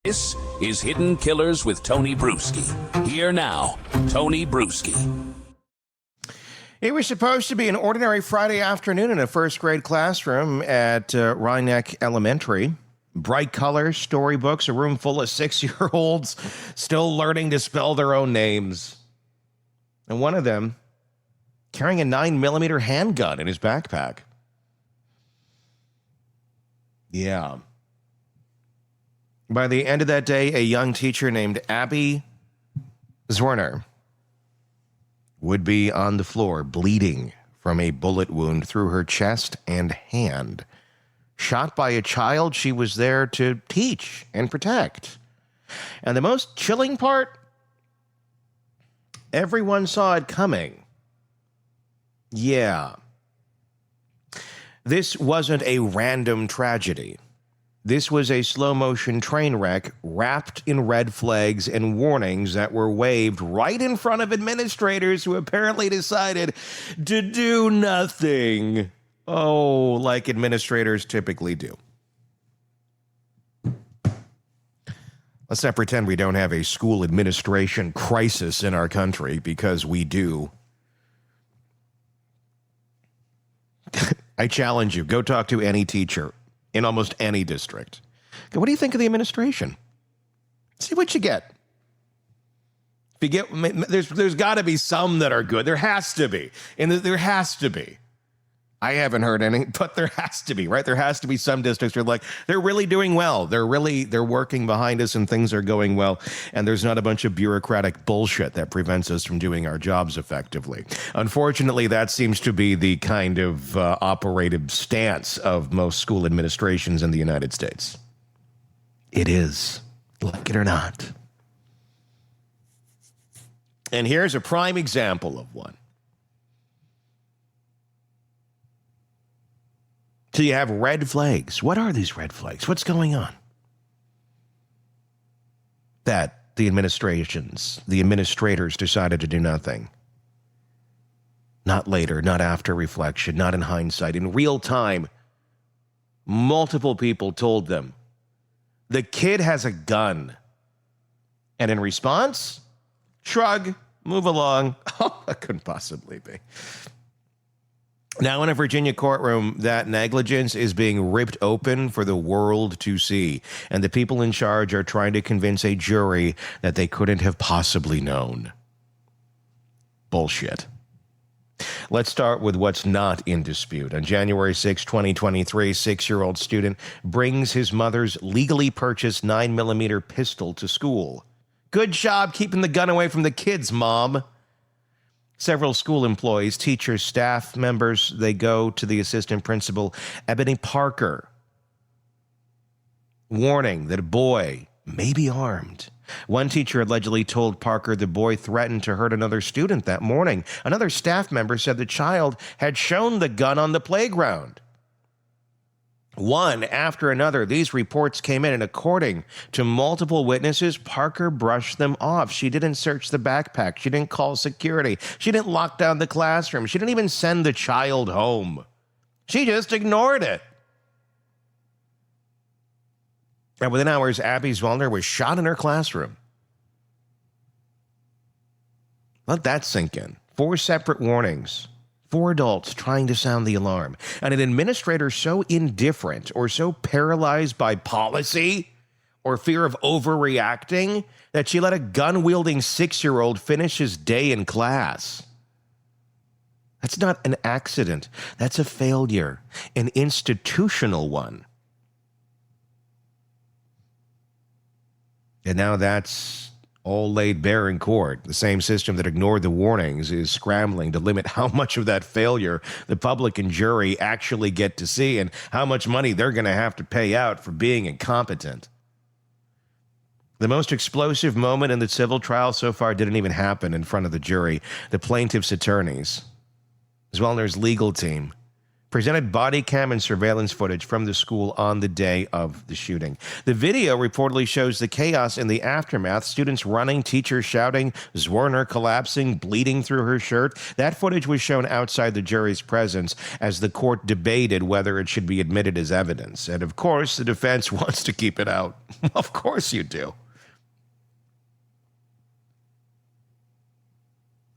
This is Hidden Killers with Tony Bruschi. Here now, Tony Bruschi. It was supposed to be an ordinary Friday afternoon in a first grade classroom at Rhinebeck Elementary. Bright colors, storybooks, a room full of 6-year-olds still learning to spell their own names. And one of them carrying a 9mm handgun in his backpack. Yeah. By the end of that day, a young teacher named Abby Zwerner would be on the floor, bleeding from a bullet wound through her chest and hand, shot by a child she was there to teach and protect. And the most chilling part, everyone saw it coming. Yeah. This wasn't a random tragedy. This was a slow-motion train wreck wrapped in red flags and warnings that were waved right in front of administrators who apparently decided to do nothing. Oh, like administrators typically do. Let's not pretend we don't have a school administration crisis in our country, because we do. I challenge you, go talk to any teacher in almost any district. What do you think of the administration? See what you get. If you get, there's got to be some that are good. There has to be. And there has to be. I haven't heard any, but there has to be, right? There has to be some districts where like, they're really doing well. They're working behind us and things are going well. And there's not a bunch of bureaucratic bullshit that prevents us from doing our jobs effectively. Unfortunately, that seems to be the kind of operative stance of most school administrations in the United States. It is, like it or not. And here's a prime example of one. So you have red flags. What are these red flags? What's going on? That the administrators decided to do nothing. Not later, not after reflection, not in hindsight. In real time, multiple people told them, the kid has a gun. And in response, shrug, move along. Oh, that couldn't possibly be. Now, in a Virginia courtroom, that negligence is being ripped open for the world to see. And the people in charge are trying to convince a jury that they couldn't have possibly known. Bullshit. Let's start with what's not in dispute. On January 6, 2023, 6-year-old student brings his mother's legally purchased 9mm pistol to school. Good job keeping the gun away from the kids, Mom. Several school employees, teachers, staff members, they go to the Assistant Principal Ebony Parker, warning that a boy may be armed. One teacher allegedly told Parker the boy threatened to hurt another student that morning. Another staff member said the child had shown the gun on the playground. One after another, these reports came in, and according to multiple witnesses, Parker brushed them off. She didn't search the backpack. She didn't call security. She didn't lock down the classroom. She didn't even send the child home. She just ignored it. And within hours, Abby Zwerner was shot in her classroom. Let that sink in. 4 separate warnings. 4 adults trying to sound the alarm. And an administrator so indifferent or so paralyzed by policy or fear of overreacting that she let a gun-wielding 6-year-old finish his day in class. That's not an accident. That's a failure, an institutional one. And now that's all laid bare in court. The same system that ignored the warnings is scrambling to limit how much of that failure the public and jury actually get to see and how much money they're going to have to pay out for being incompetent. The most explosive moment in the civil trial so far didn't even happen in front of the jury. The plaintiff's attorneys, Zwerner's legal team, presented body cam and surveillance footage from the school on the day of the shooting. The video reportedly shows the chaos in the aftermath, students running, teachers shouting, Zwerner collapsing, bleeding through her shirt. That footage was shown outside the jury's presence as the court debated whether it should be admitted as evidence. And of course, the defense wants to keep it out. Of course you do.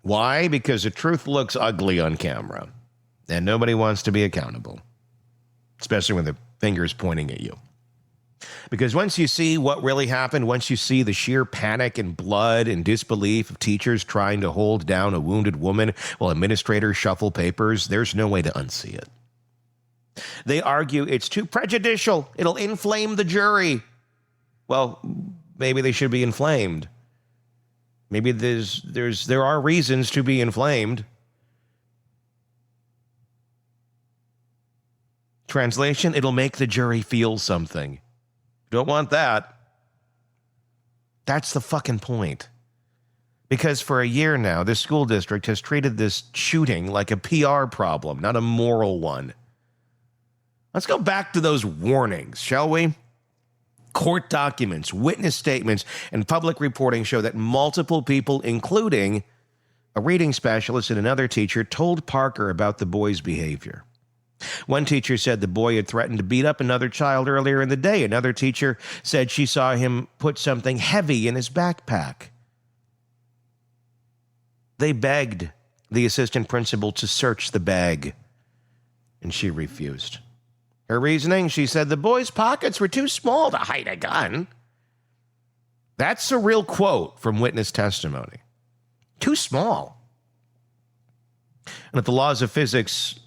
Why? Because the truth looks ugly on camera. And nobody wants to be accountable, especially when the finger's pointing at you. Because once you see what really happened, once you see the sheer panic and blood and disbelief of teachers trying to hold down a wounded woman while administrators shuffle papers, there's no way to unsee it. They argue it's too prejudicial. It'll inflame the jury. Well, maybe they should be inflamed. Maybe there are reasons to be inflamed. Translation, it'll make the jury feel something. Don't want that. That's the fucking point. Because for a year now, this school district has treated this shooting like a PR problem, not a moral one. Let's go back to those warnings, shall we? Court documents, witness statements, and public reporting show that multiple people, including a reading specialist and another teacher, told Parker about the boy's behavior. One teacher said the boy had threatened to beat up another child earlier in the day. Another teacher said she saw him put something heavy in his backpack. They begged the assistant principal to search the bag, and she refused. Her reasoning, she said the boy's pockets were too small to hide a gun. That's a real quote from witness testimony. Too small. And if the laws of physics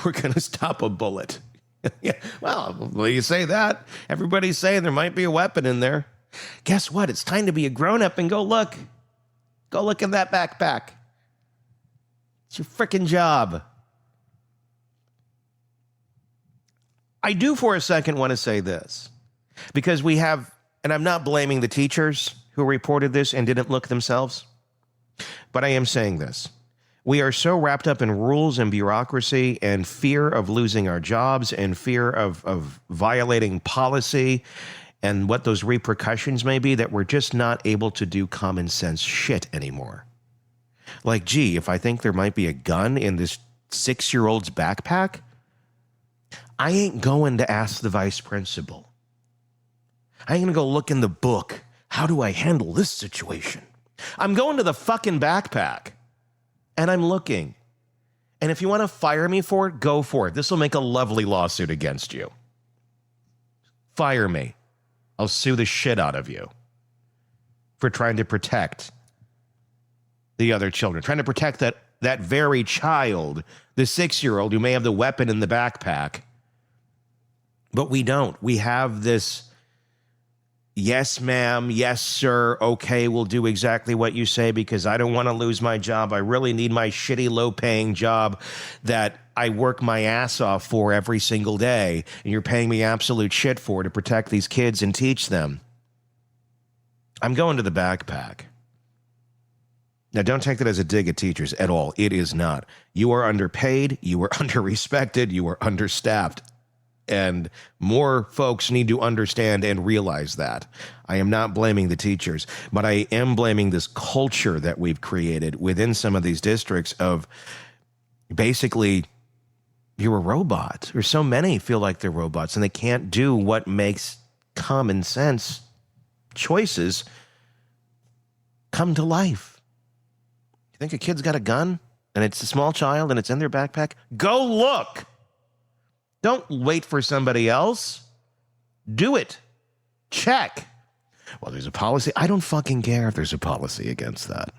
we're going to stop a bullet. Yeah, well, you say that. Everybody's saying there might be a weapon in there. Guess what? It's time to be a grown-up and go look. Go look in that backpack. It's your freaking job. I do for a second want to say this. Because we have, and I'm not blaming the teachers who reported this and didn't look themselves, but I am saying this. We are so wrapped up in rules and bureaucracy and fear of losing our jobs and fear of violating policy and what those repercussions may be that we're just not able to do common sense shit anymore. Like, gee, if I think there might be a gun in this 6-year-old's backpack, I ain't going to ask the vice principal. I ain't going to go look in the book. How do I handle this situation? I'm going to the fucking backpack. And I'm looking. And if you want to fire me for it, go for it. This will make a lovely lawsuit against you. Fire me. I'll sue the shit out of you for trying to protect the other children, trying to protect that very child, the 6-year-old who may have the weapon in the backpack. But we don't. We have this, yes, ma'am, yes, sir, okay, we'll do exactly what you say because I don't want to lose my job. I really need my shitty, low-paying job that I work my ass off for every single day, and you're paying me absolute shit for to protect these kids and teach them. I'm going to the backpack. Now, don't take that as a dig at teachers at all. It is not. You are underpaid, you are underrespected, you are understaffed. And more folks need to understand and realize that. I am not blaming the teachers, but I am blaming this culture that we've created within some of these districts of basically, you're a robot. Or so many feel like they're robots and they can't do what makes common sense choices come to life. You think a kid's got a gun and it's a small child and it's in their backpack? Go look. Don't wait for somebody else. Do it. Check. Well, there's a policy. I don't fucking care if there's a policy against that.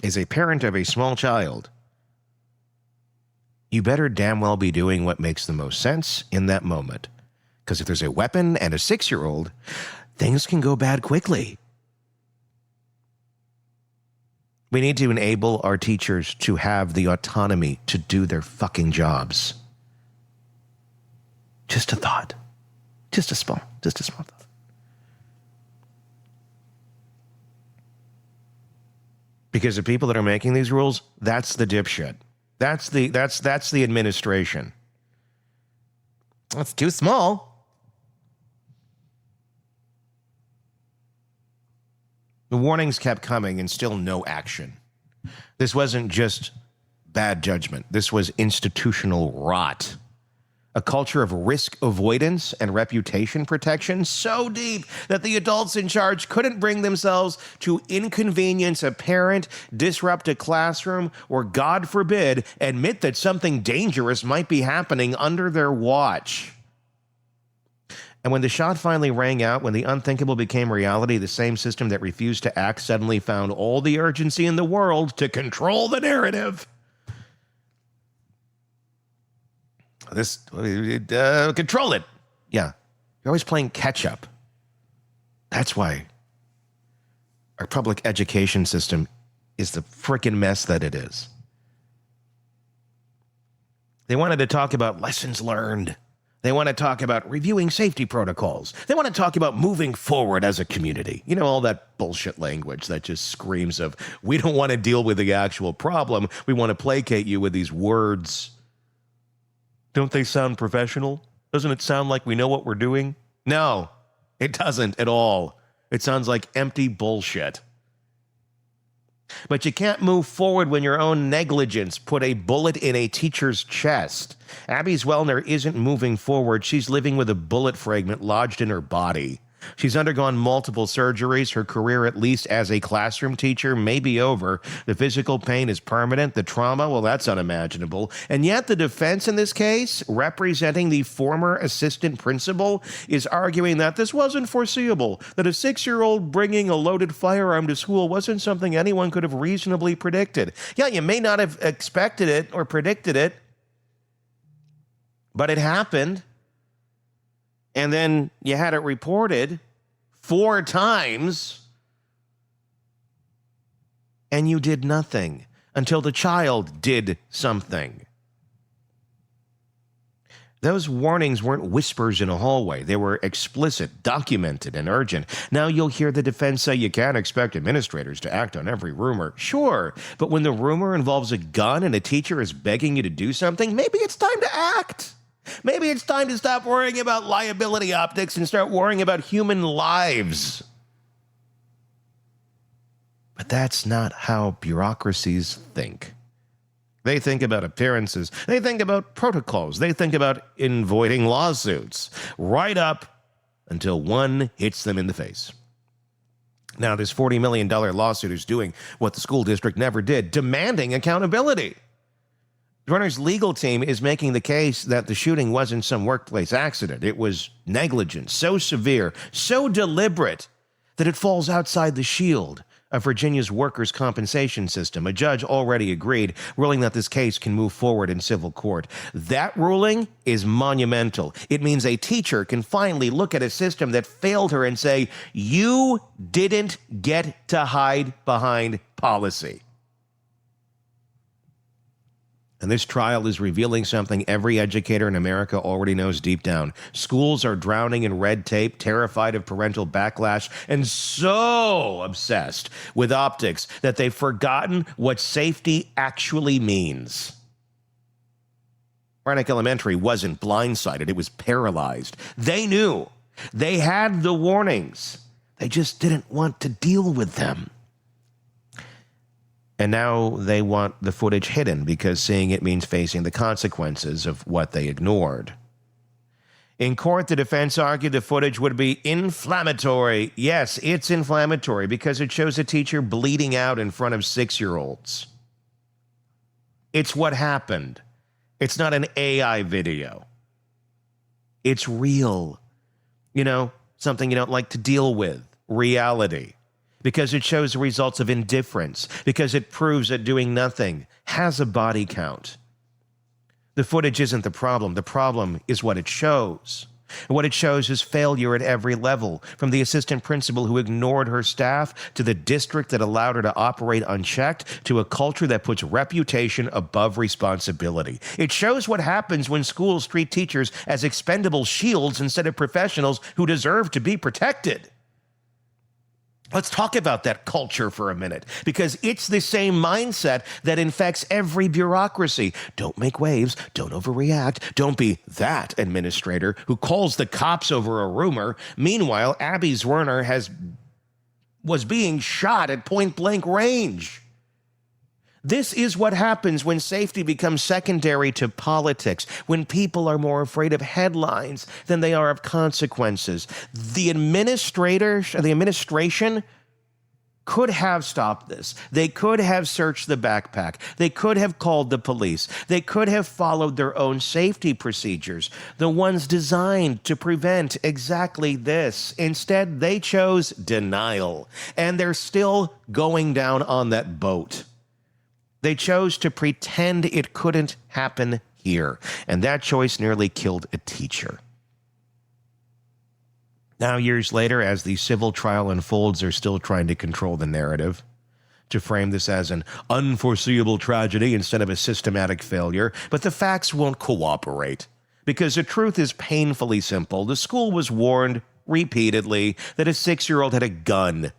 As a parent of a small child, you better damn well be doing what makes the most sense in that moment. Because if there's a weapon and a 6-year-old, things can go bad quickly. We need to enable our teachers to have the autonomy to do their fucking jobs. Just a thought. Just a small thought. Because the people that are making these rules, that's the dipshit. That's the administration. That's too small. The warnings kept coming and still no action. This wasn't just bad judgment. This was institutional rot. A culture of risk avoidance and reputation protection so deep that the adults in charge couldn't bring themselves to inconvenience a parent, disrupt a classroom, or, God forbid, admit that something dangerous might be happening under their watch. And when the shot finally rang out, when the unthinkable became reality, the same system that refused to act suddenly found all the urgency in the world to control the narrative. Control it. Yeah. You're always playing catch up. That's why our public education system is the frickin' mess that it is. They wanted to talk about lessons learned. They want to talk about reviewing safety protocols. They want to talk about moving forward as a community. You know, all that bullshit language that just screams of, we don't want to deal with the actual problem. We want to placate you with these words. Don't they sound professional? Doesn't it sound like we know what we're doing? No, it doesn't at all. It sounds like empty bullshit. But you can't move forward when your own negligence put a bullet in a teacher's chest. Abby Zwerner isn't moving forward. She's living with a bullet fragment lodged in her body. She's undergone multiple surgeries. Her career, at least as a classroom teacher, may be over. The physical pain is permanent. The trauma, well, that's unimaginable. And yet the defense in this case, representing the former assistant principal, is arguing that this wasn't foreseeable, that a 6-year-old bringing a loaded firearm to school wasn't something anyone could have reasonably predicted. Yeah, you may not have expected it or predicted it, but it happened. And then you had it reported 4 times, and you did nothing until the child did something. Those warnings weren't whispers in a hallway. They were explicit, documented, and urgent. Now you'll hear the defense say you can't expect administrators to act on every rumor. Sure, but when the rumor involves a gun and a teacher is begging you to do something, maybe it's time to act. Maybe it's time to stop worrying about liability optics and start worrying about human lives. But that's not how bureaucracies think. They think about appearances. They think about protocols. They think about avoiding lawsuits, right up until one hits them in the face. Now, this $40 million lawsuit is doing what the school district never did, demanding accountability. Zwerner's legal team is making the case that the shooting wasn't some workplace accident. It was negligence, so severe, so deliberate, that it falls outside the shield of Virginia's workers' compensation system. A judge already agreed, ruling that this case can move forward in civil court. That ruling is monumental. It means a teacher can finally look at a system that failed her and say, you didn't get to hide behind policy. And this trial is revealing something every educator in America already knows deep down. Schools are drowning in red tape, terrified of parental backlash, and so obsessed with optics that they've forgotten what safety actually means. Ranick Elementary wasn't blindsided. It was paralyzed. They knew. They had the warnings. They just didn't want to deal with them. And now they want the footage hidden because seeing it means facing the consequences of what they ignored. In court, the defense argued the footage would be inflammatory. Yes, it's inflammatory because it shows a teacher bleeding out in front of 6-year-olds. It's what happened. It's not an AI video. It's real. You know, something you don't like to deal with. Reality. Because it shows the results of indifference, because it proves that doing nothing has a body count. The footage isn't the problem. The problem is what it shows. And what it shows is failure at every level, from the assistant principal who ignored her staff, to the district that allowed her to operate unchecked, to a culture that puts reputation above responsibility. It shows what happens when schools treat teachers as expendable shields instead of professionals who deserve to be protected. Let's talk about that culture for a minute, because it's the same mindset that infects every bureaucracy. Don't make waves. Don't overreact. Don't be that administrator who calls the cops over a rumor. Meanwhile, Abby Zwerner was being shot at point-blank range. This is what happens when safety becomes secondary to politics, when people are more afraid of headlines than they are of consequences. The administration could have stopped this. They could have searched the backpack. They could have called the police. They could have followed their own safety procedures, the ones designed to prevent exactly this. Instead, they chose denial, and they're still going down on that boat. They chose to pretend it couldn't happen here, and that choice nearly killed a teacher. Now, years later, as the civil trial unfolds, they're still trying to control the narrative, to frame this as an unforeseeable tragedy instead of a systematic failure, but the facts won't cooperate, because the truth is painfully simple. The school was warned repeatedly that a 6-year-old had a gun,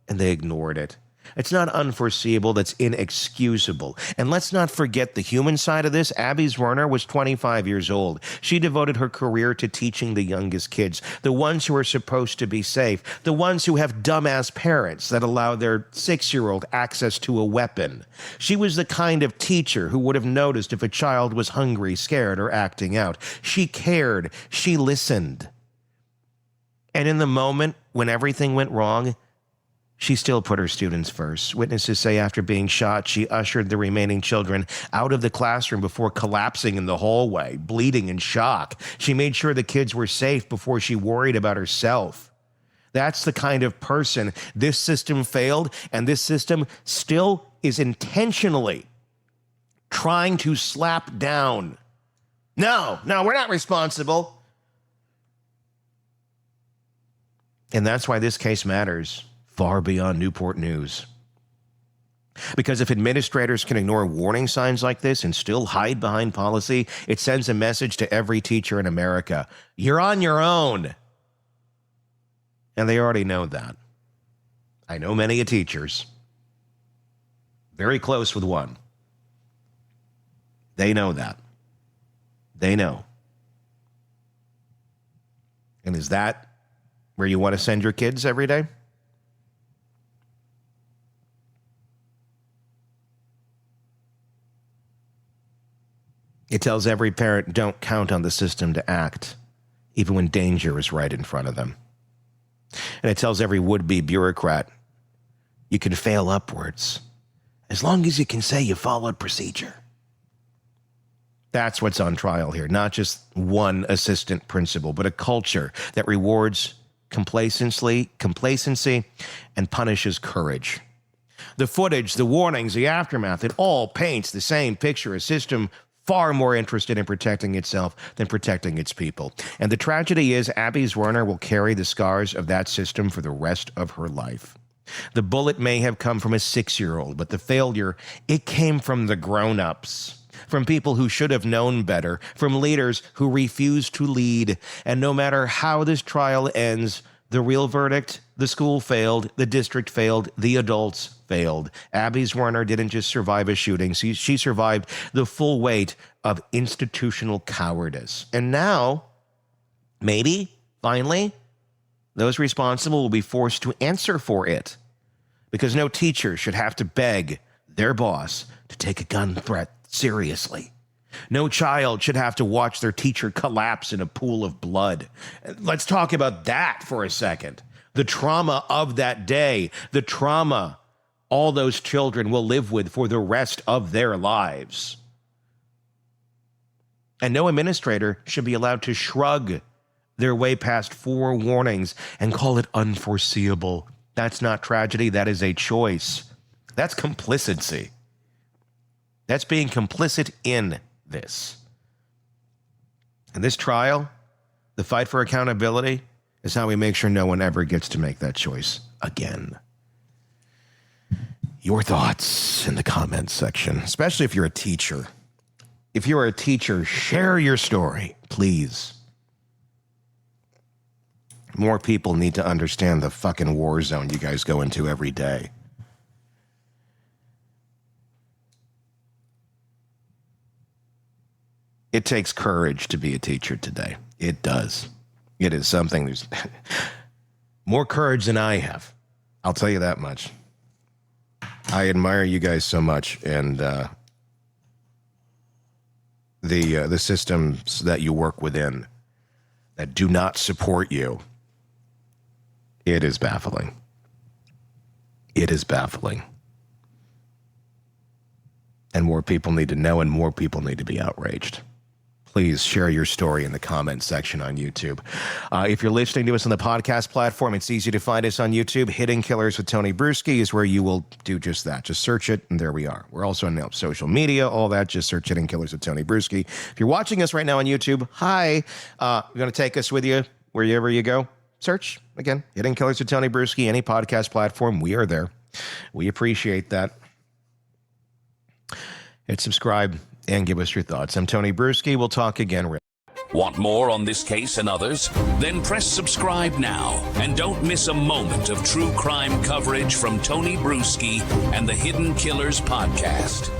and they ignored it. It's not unforeseeable, that's inexcusable. And let's not forget the human side of this. Abby Zwerner was 25 years old. She devoted her career to teaching the youngest kids, the ones who are supposed to be safe, the ones who have dumbass parents that allow their 6-year-old access to a weapon. She was the kind of teacher who would have noticed if a child was hungry, scared, or acting out. She cared. She listened. And in the moment when everything went wrong, she still put her students first. Witnesses say after being shot, she ushered the remaining children out of the classroom before collapsing in the hallway, bleeding in shock. She made sure the kids were safe before she worried about herself. That's the kind of person this system failed, and this system still is intentionally trying to slap down. No, we're not responsible. And that's why this case matters far beyond Newport News. Because if administrators can ignore warning signs like this and still hide behind policy, it sends a message to every teacher in America. You're on your own. And they already know that. I know many teachers, very close with one. They know that. They know. And is that where you want to send your kids every day? It tells every parent, don't count on the system to act, even when danger is right in front of them. And it tells every would-be bureaucrat, you can fail upwards, as long as you can say you followed procedure. That's what's on trial here, not just one assistant principal, but a culture that rewards complacency and punishes courage. The footage, the warnings, the aftermath, it all paints the same picture, a system far more interested in protecting itself than protecting its people. And the tragedy is Abby Zwerner will carry the scars of that system for the rest of her life. The bullet may have come from a 6-year-old, but the failure, it came from the grown-ups, from people who should have known better, from leaders who refused to lead. And no matter how this trial ends, the real verdict, the school failed, the district failed, the adults failed. Abby Zwerner didn't just survive a shooting. She survived the full weight of institutional cowardice. And now, maybe, finally, those responsible will be forced to answer for it. Because no teacher should have to beg their boss to take a gun threat seriously. No child should have to watch their teacher collapse in a pool of blood. Let's talk about that for a second. The trauma of that day, the trauma all those children will live with for the rest of their lives. And no administrator should be allowed to shrug their way past 4 warnings and call it unforeseeable. That's not tragedy, that is a choice. That's complicity. That's being complicit in this. And this trial, the fight for accountability, is how we make sure no one ever gets to make that choice again. Your thoughts in the comments section, especially if you're a teacher. If you're a teacher, share your story, please. More people need to understand the fucking war zone you guys go into every day. It takes courage to be a teacher today. It does. It is something. There's more courage than I have. I'll tell you that much. I admire you guys so much, and the systems that you work within that do not support you. It is baffling. It is baffling. And more people need to know, and more people need to be outraged. Please share your story in the comment section on YouTube. If you're listening to us on the podcast platform, it's easy to find us on YouTube. Hidden Killers with Tony Bruschi is where you will do just that. Just search it, and there we are. We're also on social media, all that. Just search Hidden Killers with Tony Bruschi. If you're watching us right now on YouTube, hi. You're going to take us with you wherever you go. Search, again, Hidden Killers with Tony Bruschi, any podcast platform. We are there. We appreciate that. Hit subscribe and give us your thoughts. I'm Tony Bruschi. We'll talk again. Want more on this case and others? Then press subscribe now and don't miss a moment of true crime coverage from Tony Bruschi and the Hidden Killers podcast.